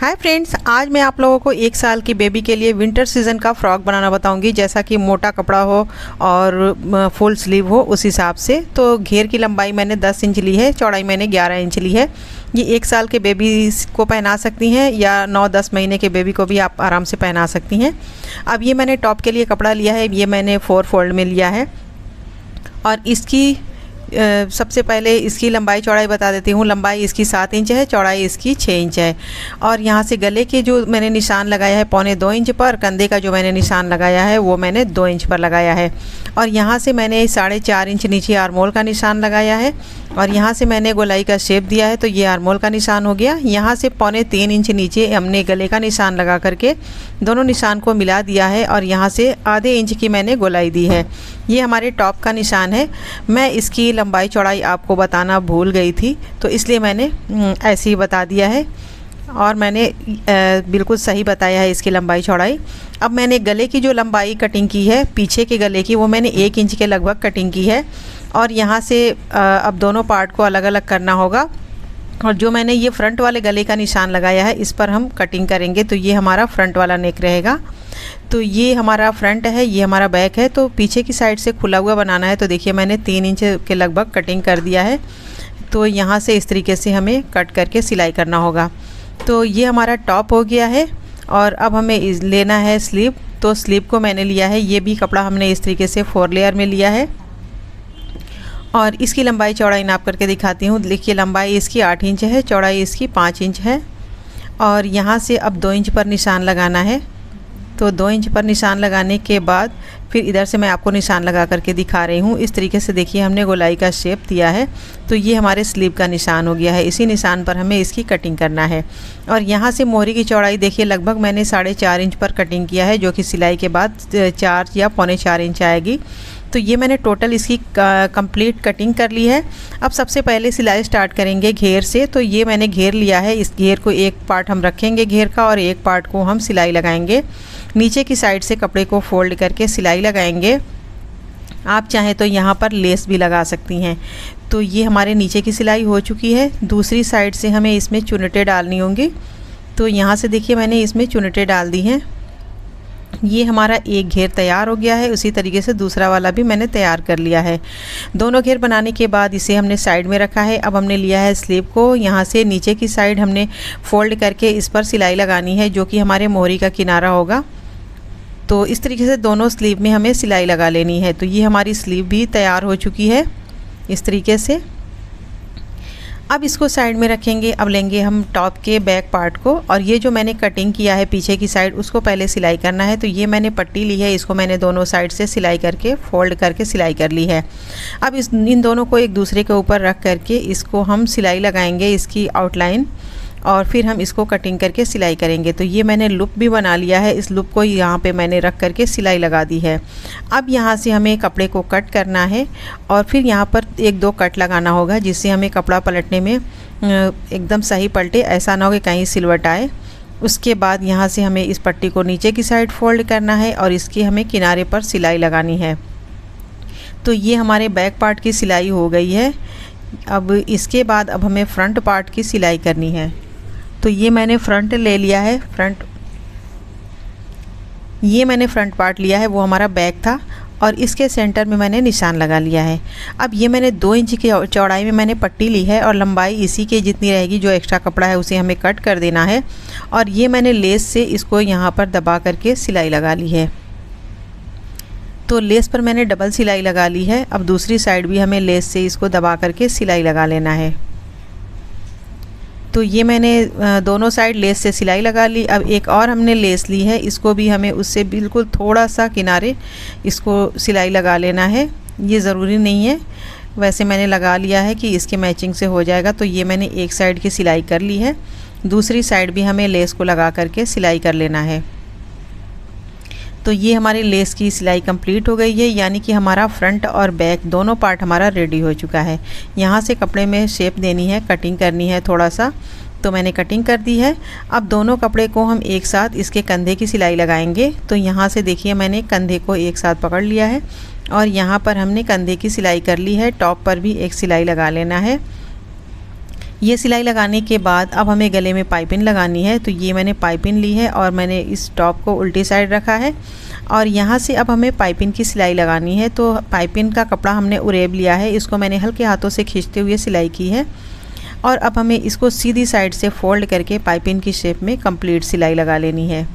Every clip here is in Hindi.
हाय फ्रेंड्स, आज मैं आप लोगों को 1 साल की बेबी के लिए विंटर सीज़न का फ़्रॉक बनाना बताऊंगी। जैसा कि मोटा कपड़ा हो और फुल स्लीव हो उस हिसाब से। तो घेर की लंबाई मैंने 10 इंच ली है, चौड़ाई मैंने 11 इंच ली है। ये 1 साल के बेबी को पहना सकती हैं या 9-10 महीने के बेबी को भी आप आराम से पहना सकती हैं। अब ये मैंने टॉप के लिए कपड़ा लिया है, ये मैंने 4 फोल्ड में लिया है। और इसकी सबसे पहले इसकी लंबाई चौड़ाई बता देती हूँ। लंबाई इसकी 7 इंच है, चौड़ाई इसकी 6 इंच है। और यहाँ से गले के जो मैंने निशान लगाया है 1.25 इंच पर, कंधे का जो मैंने निशान लगाया है वो मैंने 2 इंच पर लगाया है। और यहाँ से मैंने 4.5 इंच नीचे आर्मोल का निशान लगाया है। और यहाँ से मैंने गोलाई का शेप दिया है, तो ये आर्मोल का निशान हो गया। यहाँ से 3.25 इंच नीचे हमने गले का निशान लगा करके दोनों निशान को मिला दिया है। और यहाँ से आधे इंच की मैंने गोलाई दी है। ये हमारे टॉप का निशान है। मैं इसकी लंबाई चौड़ाई आपको बताना भूल गई थी, तो इसलिए मैंने ऐसे ही बता दिया है। और मैंने बिल्कुल सही बताया है इसकी लंबाई चौड़ाई। अब मैंने गले की जो लंबाई कटिंग की है पीछे के गले की, वो मैंने 1 इंच के लगभग कटिंग की है। और यहाँ से अब दोनों पार्ट को अलग अलग करना होगा। और जो मैंने ये फ्रंट वाले गले का निशान लगाया है इस पर हम कटिंग करेंगे। तो ये हमारा फ्रंट वाला नेक रहेगा। तो ये हमारा फ्रंट है, ये हमारा बैक है। तो पीछे की साइड से खुला हुआ बनाना है। तो देखिए मैंने 3 इंच के लगभग कटिंग कर दिया है। तो यहाँ से इस तरीके से हमें कट करके सिलाई करना होगा। तो ये हमारा टॉप हो गया है। और अब हमें लेना है स्लीव। तो स्लीव को मैंने लिया है, ये भी कपड़ा हमने इस तरीके से 4 लेयर में लिया है। और इसकी लंबाई चौड़ाई नाप करके दिखाती हूँ। देखिए लंबाई इसकी 8 इंच है, चौड़ाई इसकी 5 इंच है। और यहाँ से अब 2 इंच पर निशान लगाना है। तो 2 इंच पर निशान लगाने के बाद फिर इधर से मैं आपको निशान लगा करके दिखा रही हूँ। इस तरीके से देखिए हमने गोलाई का शेप दिया है। तो ये हमारे स्लीव का निशान हो गया है। इसी निशान पर हमें इसकी कटिंग करना है। और यहाँ से मोहरी की चौड़ाई देखिए लगभग मैंने 4.5 इंच पर कटिंग किया है, जो कि सिलाई के बाद 4 या 4.25 इंच आएगी। तो ये मैंने टोटल इसकी कंप्लीट कटिंग कर ली है। अब सबसे पहले सिलाई स्टार्ट करेंगे घेर से। तो ये मैंने घेर लिया है। इस घेर को एक पार्ट हम रखेंगे घेर का, और एक पार्ट को हम सिलाई लगाएंगे। नीचे की साइड से कपड़े को फोल्ड करके सिलाई लगाएंगे। आप चाहें तो यहाँ पर लेस भी लगा सकती हैं। तो ये हमारे नीचे की सिलाई हो चुकी है। दूसरी साइड से हमें इसमें चुनटे डालनी होंगी। तो यहाँ से देखिए मैंने इसमें चुनटे डाल दी हैं। ये हमारा एक घेर तैयार हो गया है। उसी तरीके से दूसरा वाला भी मैंने तैयार कर लिया है। दोनों घेर बनाने के बाद इसे हमने साइड में रखा है। अब हमने लिया है स्लीव को, यहाँ से नीचे की साइड हमने फोल्ड करके इस पर सिलाई लगानी है, जो कि हमारे मोहरी का किनारा होगा। तो इस तरीके से दोनों स्लीव में हमें सिलाई लगा लेनी है। तो ये हमारी स्लीव भी तैयार हो चुकी है इस तरीके से। अब इसको साइड में रखेंगे। अब लेंगे हम टॉप के बैक पार्ट को, और ये जो मैंने कटिंग किया है पीछे की साइड उसको पहले सिलाई करना है। तो ये मैंने पट्टी ली है, इसको मैंने दोनों साइड से सिलाई करके फोल्ड करके सिलाई कर ली है। अब इन दोनों को एक दूसरे के ऊपर रख करके इसको हम सिलाई लगाएंगे, इसकी आउटलाइन, और फिर हम इसको कटिंग करके सिलाई करेंगे। तो ये मैंने लूप भी बना लिया है। इस लूप को यहाँ पे मैंने रख करके सिलाई लगा दी है। अब यहाँ से हमें कपड़े को कट करना है, और फिर यहाँ पर 1-2 कट लगाना होगा, जिससे हमें कपड़ा पलटने में एकदम सही पलटे, ऐसा ना हो कि कहीं सिलवट आए। उसके बाद यहाँ से हमें इस पट्टी को नीचे की साइड फोल्ड करना है, और इसकी हमें किनारे पर सिलाई लगानी है। तो ये हमारे बैक पार्ट की सिलाई हो गई है। अब इसके बाद अब हमें फ्रंट पार्ट की सिलाई करनी है। तो ये मैंने फ्रंट ले लिया है। ये मैंने फ्रंट पार्ट लिया है, वो हमारा बैक था, और इसके सेंटर में मैंने निशान लगा लिया है। अब ये मैंने 2 इंच की चौड़ाई में मैंने पट्टी ली है, और लंबाई इसी के जितनी रहेगी। जो एक्स्ट्रा कपड़ा है उसे हमें कट कर देना है। और ये मैंने लेस से इसको यहाँ पर दबा करके सिलाई लगा ली है। तो लेस पर मैंने डबल सिलाई लगा ली है। अब दूसरी साइड भी हमें लेस से इसको दबा करके सिलाई लगा लेना है। तो ये मैंने दोनों साइड लेस से सिलाई लगा ली। अब एक और हमने लेस ली है, इसको भी हमें उससे बिल्कुल थोड़ा सा किनारे इसको सिलाई लगा लेना है। ये ज़रूरी नहीं है, वैसे मैंने लगा लिया है कि इसके मैचिंग से हो जाएगा। तो ये मैंने एक साइड की सिलाई कर ली है। दूसरी साइड भी हमें लेस को लगा करके सिलाई कर लेना है। तो ये हमारी लेस की सिलाई कंप्लीट हो गई है, यानी कि हमारा फ्रंट और बैक दोनों पार्ट हमारा रेडी हो चुका है। यहाँ से कपड़े में शेप देनी है, कटिंग करनी है थोड़ा सा। तो मैंने कटिंग कर दी है। अब दोनों कपड़े को हम एक साथ इसके कंधे की सिलाई लगाएंगे। तो यहाँ से देखिए मैंने कंधे को एक साथ पकड़ लिया है, और यहाँ पर हमने कंधे की सिलाई कर ली है। टॉप पर भी एक सिलाई लगा लेना है। ये सिलाई लगाने के बाद अब हमें गले में पाइपिंग लगानी है। तो ये मैंने पाइपिंग ली है और मैंने इस टॉप को उल्टी साइड रखा है और यहाँ से अब हमें पाइपिंग की सिलाई लगानी है। तो पाइपिंग का कपड़ा हमने उरेब लिया है, इसको मैंने हल्के हाथों से खींचते हुए सिलाई की है और अब हमें इसको सीधी साइड से फोल्ड करके पाइपिंग की शेप में कंप्लीट सिलाई लगा लेनी है।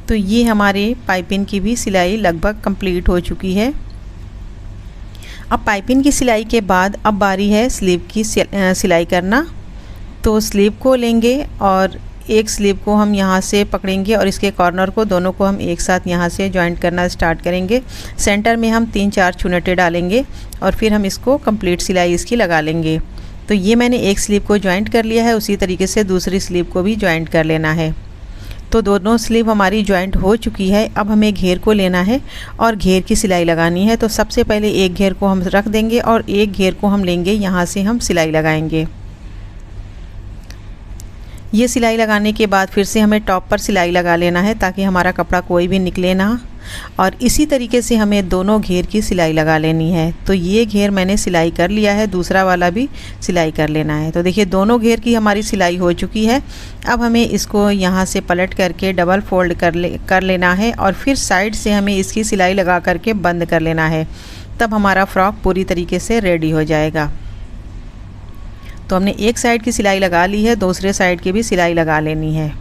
तो ये हमारे पाइपिंग की भी सिलाई लगभग कंप्लीट हो चुकी है। अब पाइपिंग की सिलाई के बाद अब बारी है स्लीव की सिलाई करना। तो स्लीव को लेंगे और एक स्लीव को हम यहाँ से पकड़ेंगे और इसके कॉर्नर को दोनों को हम एक साथ यहाँ से जॉइंट करना स्टार्ट करेंगे। सेंटर में हम 3-4 चुनटे डालेंगे और फिर हम इसको कंप्लीट सिलाई इसकी लगा लेंगे। तो ये मैंने एक स्लीव को जॉइंट कर लिया है, उसी तरीके से दूसरी स्लीव को भी जॉइंट कर लेना है। तो दोनों स्लीव हमारी जॉइंट हो चुकी है। अब हमें घेर को लेना है और घेर की सिलाई लगानी है। तो सबसे पहले एक घेर को हम रख देंगे और एक घेर को हम लेंगे, यहाँ से हम सिलाई लगाएंगे। ये सिलाई लगाने के बाद फिर से हमें टॉप पर सिलाई लगा लेना है ताकि हमारा कपड़ा कोई भी निकले ना, और इसी तरीके से हमें दोनों घेर की सिलाई लगा लेनी है। तो ये घेर मैंने सिलाई कर लिया है, दूसरा वाला भी सिलाई कर लेना है। तो देखिए दोनों घेर की हमारी सिलाई हो चुकी है। अब हमें इसको यहाँ से पलट करके डबल फोल्ड कर लेना है और फिर साइड से हमें इसकी सिलाई लगा करके बंद कर लेना है। तब हमारा फ्रॉक पूरी तरीके से रेडी हो जाएगा। तो हमने एक साइड की सिलाई लगा ली है, दूसरे साइड की भी सिलाई लगा लेनी है।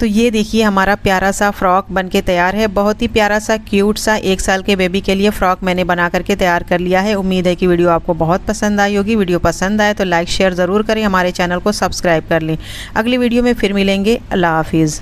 तो ये देखिए हमारा प्यारा सा फ्रॉक बनके तैयार है। बहुत ही प्यारा सा क्यूट सा 1 साल के बेबी के लिए फ़्रॉक मैंने बना करके तैयार कर लिया है। उम्मीद है कि वीडियो आपको बहुत पसंद आई होगी। वीडियो पसंद आए तो लाइक शेयर ज़रूर करें, हमारे चैनल को सब्सक्राइब कर लें। अगली वीडियो में फिर मिलेंगे। अल्लाह हाफिज़।